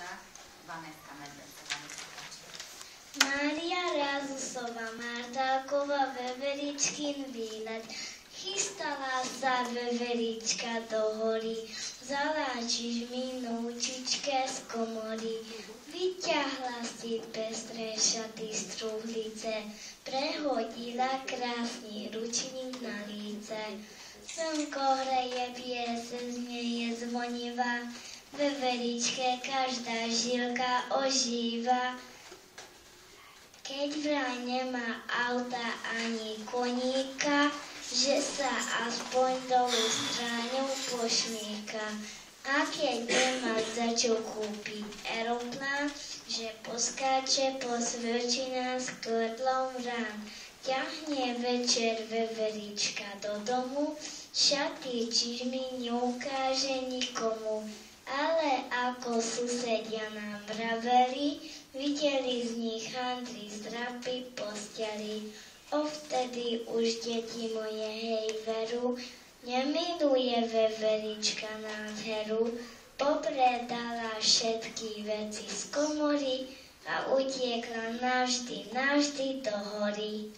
naša Vaneska Medvedcová. Mária Razusová, Martálková, Veveričkin výlet. Chystala sa veverička do hory, vzala čižmy núčičke z komory. Vyťahla si pestré šaty z truhlice, prehodila krásny ručník na líce. Slnko hreje, pieseň znieje zvonivá, veveričke každá žilka ožíva. Keď vraj nemá auta ani koníka, že sa aspoň dolu stráňou pošmíka. A keď nemá za čo kúpiť aeroplán, že poskáče po svrčinách s krdlom rán. Ťahne večer veverička do domu, šaty čižmy neukáže nikomu. Ale ako susedia nám vraveli, videli z nich handry z drapy posteli. Ovtedy už deti moje hej veru, nemiluje veverička nádheru. Popredala všetky veci z komory a utiekla navždy do hory.